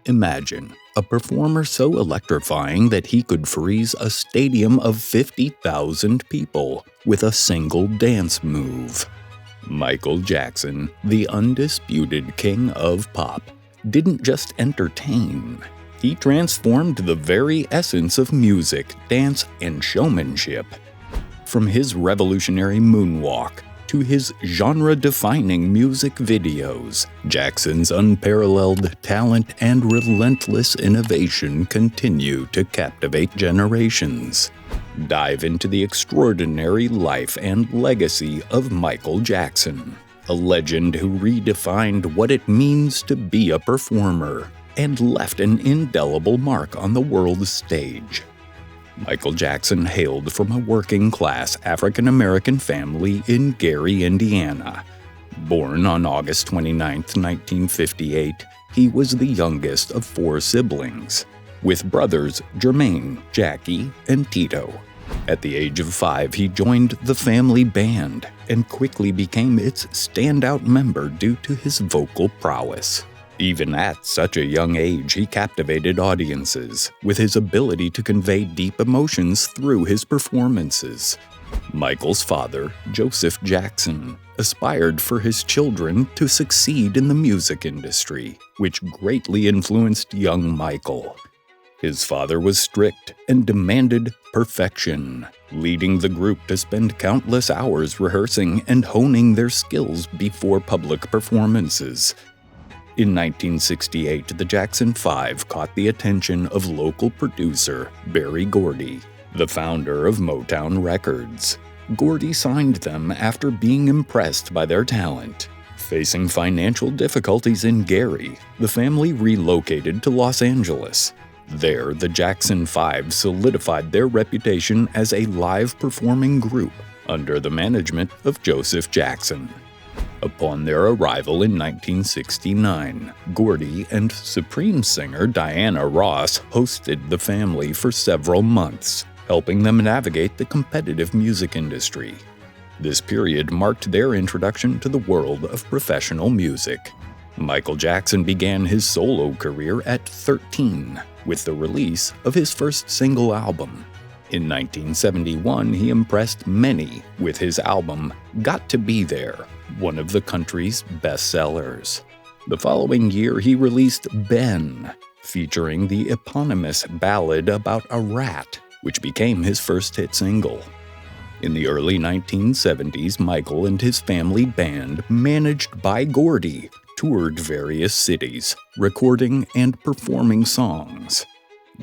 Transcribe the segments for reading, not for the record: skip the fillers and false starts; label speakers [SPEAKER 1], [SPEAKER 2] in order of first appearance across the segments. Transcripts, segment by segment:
[SPEAKER 1] Imagine a performer so electrifying that he could freeze a stadium of 50,000 people with a single dance move. Michael Jackson, the undisputed king of pop, didn't just entertain. He transformed the very essence of music, dance, and showmanship. From his revolutionary moonwalk to his genre-defining music videos, Jackson's unparalleled talent and relentless innovation continue to captivate generations. Dive into the extraordinary life and legacy of Michael Jackson, a legend who redefined what it means to be a performer and left an indelible mark on the world stage. Michael Jackson hailed from a working-class African-American family in Gary, Indiana. Born on August 29, 1958, he was the youngest of 4 siblings, with brothers Jermaine, Jackie, and Tito. At the age of 5, he joined the family band and quickly became its standout member due to his vocal prowess. Even at such a young age, he captivated audiences with his ability to convey deep emotions through his performances. Michael's father, Joseph Jackson, aspired for his children to succeed in the music industry, which greatly influenced young Michael. His father was strict and demanded perfection, leading the group to spend countless hours rehearsing and honing their skills before public performances. In 1968, the Jackson 5 caught the attention of local producer Berry Gordy, the founder of Motown Records. Gordy signed them after being impressed by their talent. Facing financial difficulties in Gary, the family relocated to Los Angeles. There, the Jackson 5 solidified their reputation as a live performing group under the management of Joseph Jackson. Upon their arrival in 1969, Gordy and Supreme singer Diana Ross hosted the family for several months, helping them navigate the competitive music industry. This period marked their introduction to the world of professional music. Michael Jackson began his solo career at 13 with the release of his first single album. In 1971, he impressed many with his album Got to Be There, one of the country's bestsellers. The following year, he released Ben, featuring the eponymous ballad about a rat, which became his first hit single. In the early 1970s, Michael and his family band, managed by Gordy, toured various cities, recording and performing songs.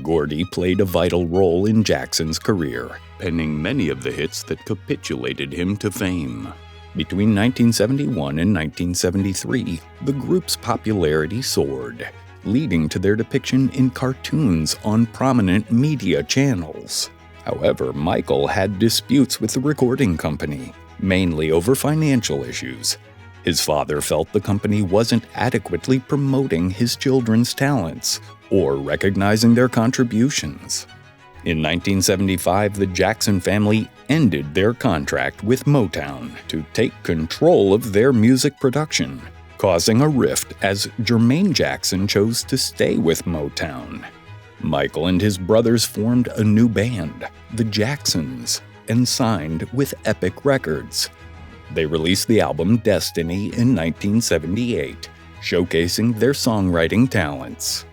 [SPEAKER 1] Gordy played a vital role in Jackson's career, penning many of the hits that capitulated him to fame. Between 1971 and 1973, the group's popularity soared, leading to their depiction in cartoons on prominent media channels. However, Michael had disputes with the recording company, mainly over financial issues. His father felt the company wasn't adequately promoting his children's talents or recognizing their contributions. In 1975, the Jackson family ended their contract with Motown to take control of their music production, causing a rift as Jermaine Jackson chose to stay with Motown. Michael and his brothers formed a new band, the Jacksons, and signed with Epic Records. They released the album Destiny in 1978, showcasing their songwriting talents.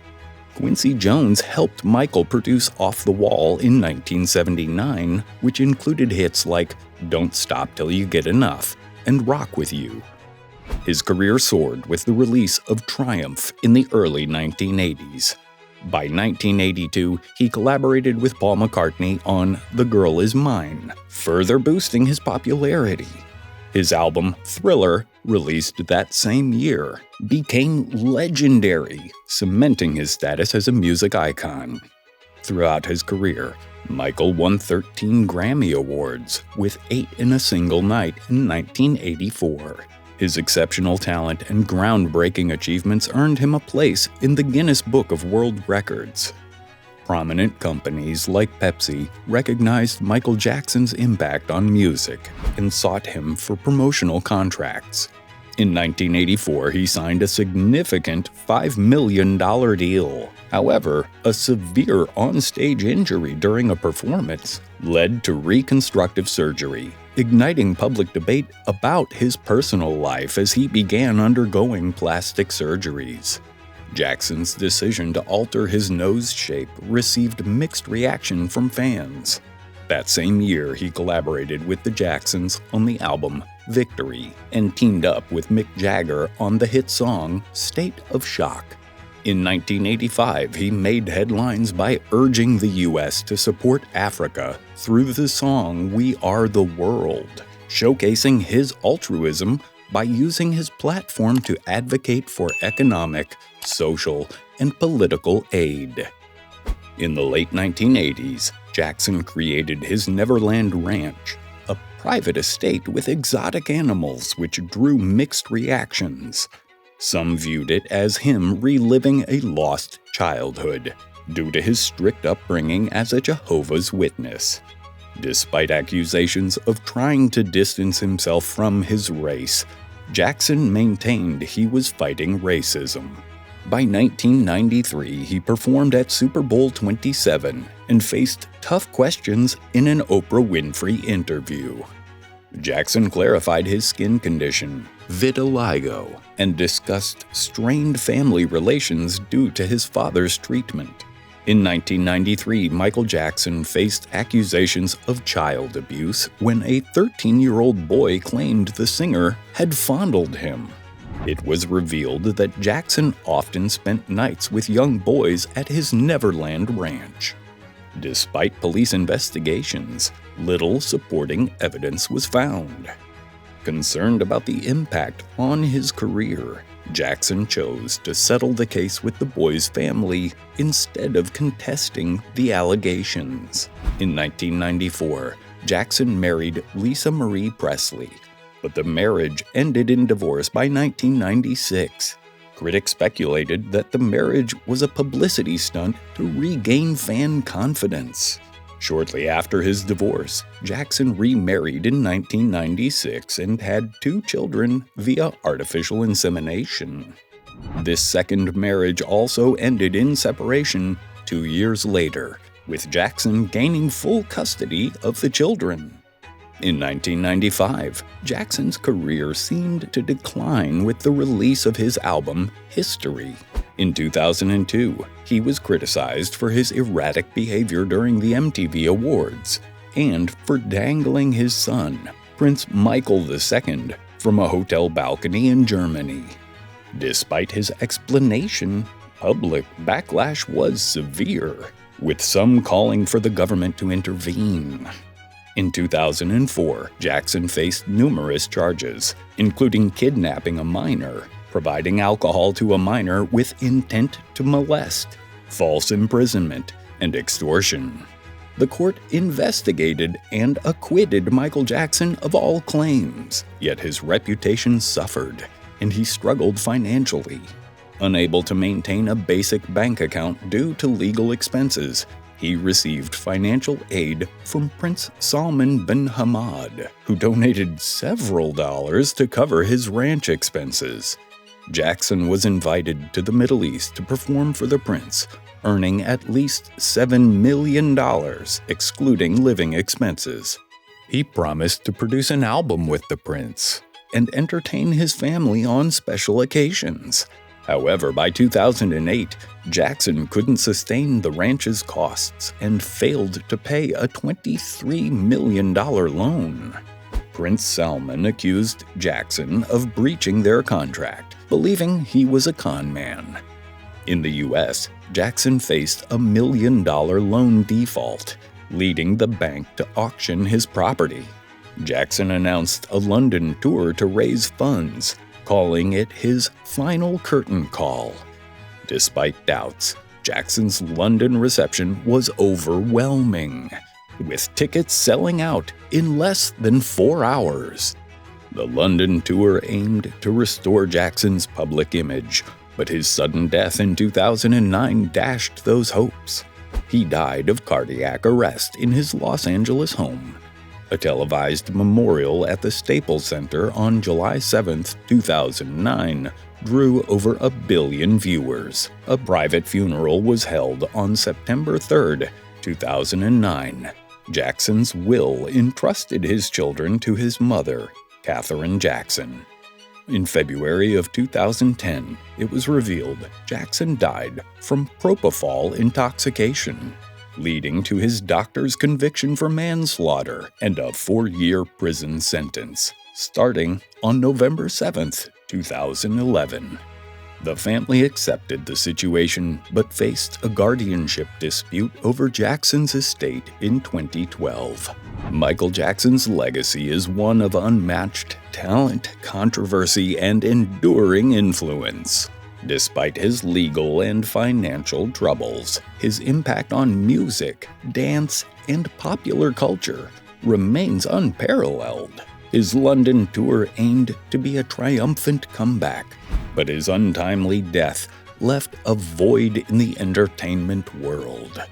[SPEAKER 1] Quincy Jones helped Michael produce Off the Wall in 1979, which included hits like Don't Stop Till You Get Enough and Rock With You. His career soared with the release of Triumph in the early 1980s. By 1982, he collaborated with Paul McCartney on The Girl Is Mine, further boosting his popularity. His album Thriller, released that same year, became legendary, cementing his status as a music icon. Throughout his career, Michael won 13 Grammy Awards, with 8 in a single night in 1984. His exceptional talent and groundbreaking achievements earned him a place in the Guinness Book of World Records. Prominent companies like Pepsi recognized Michael Jackson's impact on music and sought him for promotional contracts. In 1984, he signed a significant $5 million deal. However, a severe onstage injury during a performance led to reconstructive surgery, igniting public debate about his personal life as he began undergoing plastic surgeries. Jackson's decision to alter his nose shape received mixed reaction from fans. That same year, he collaborated with the Jacksons on the album Victory and teamed up with Mick Jagger on the hit song State of Shock. In 1985, he made headlines by urging the U.S. to support Africa through the song We Are the World, showcasing his altruism by using his platform to advocate for economic, social, and political aid. In the late 1980s, Jackson created his Neverland Ranch, a private estate with exotic animals which drew mixed reactions. Some viewed it as him reliving a lost childhood, due to his strict upbringing as a Jehovah's Witness. Despite accusations of trying to distance himself from his race, Jackson maintained he was fighting racism. By 1993, he performed at Super Bowl 27 and faced tough questions in an Oprah Winfrey interview. Jackson clarified his skin condition, vitiligo, and discussed strained family relations due to his father's treatment. In 1993, Michael Jackson faced accusations of child abuse when a 13-year-old boy claimed the singer had fondled him. It was revealed that Jackson often spent nights with young boys at his Neverland Ranch. Despite police investigations, little supporting evidence was found. Concerned about the impact on his career, Jackson chose to settle the case with the boy's family instead of contesting the allegations. In 1994, Jackson married Lisa Marie Presley, but the marriage ended in divorce by 1996. Critics speculated that the marriage was a publicity stunt to regain fan confidence. Shortly after his divorce, Jackson remarried in 1996 and had 2 children via artificial insemination. This second marriage also ended in separation 2 years later, with Jackson gaining full custody of the children. In 1995, Jackson's career seemed to decline with the release of his album, History. In 2002, he was criticized for his erratic behavior during the MTV Awards and for dangling his son, Prince Michael II, from a hotel balcony in Germany. Despite his explanation, public backlash was severe, with some calling for the government to intervene. In 2004, Jackson faced numerous charges, including kidnapping a minor, providing alcohol to a minor with intent to molest, false imprisonment, and extortion. The court investigated and acquitted Michael Jackson of all claims, yet his reputation suffered, and he struggled financially. Unable to maintain a basic bank account due to legal expenses, he received financial aid from Prince Salman bin Hamad, who donated several dollars to cover his ranch expenses. Jackson was invited to the Middle East to perform for the prince, earning at least $7 million, excluding living expenses. He promised to produce an album with the prince and entertain his family on special occasions. However, by 2008, Jackson couldn't sustain the ranch's costs and failed to pay a $23 million loan. Prince Salman accused Jackson of breaching their contract, believing he was a con man. In the U.S., Jackson faced a $1 million loan default, leading the bank to auction his property. Jackson announced a London tour to raise funds, calling it his final curtain call. Despite doubts, Jackson's London reception was overwhelming, with tickets selling out in less than 4 hours. The London tour aimed to restore Jackson's public image, but his sudden death in 2009 dashed those hopes. He died of cardiac arrest in his Los Angeles home. A televised memorial at the Staples Center on July 7, 2009, drew over 1 billion viewers. A private funeral was held on September 3, 2009. Jackson's will entrusted his children to his mother, Katherine Jackson. In February of 2010, it was revealed Jackson died from propofol intoxication, leading to his doctor's conviction for manslaughter and a 4-year prison sentence, starting on November 7, 2011. The family accepted the situation but faced a guardianship dispute over Jackson's estate in 2012. Michael Jackson's legacy is one of unmatched talent, controversy, and enduring influence. Despite his legal and financial troubles, his impact on music, dance, and popular culture remains unparalleled. His London tour aimed to be a triumphant comeback, but his untimely death left a void in the entertainment world.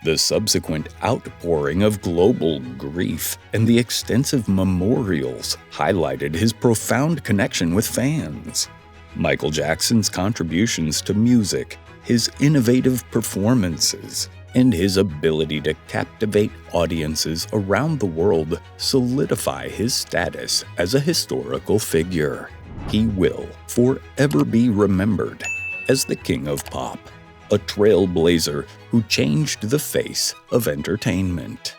[SPEAKER 1] The subsequent outpouring of global grief and the extensive memorials highlighted his profound connection with fans. Michael Jackson's contributions to music, his innovative performances, and his ability to captivate audiences around the world solidify his status as a historical figure. He will forever be remembered as the King of Pop, a trailblazer who changed the face of entertainment.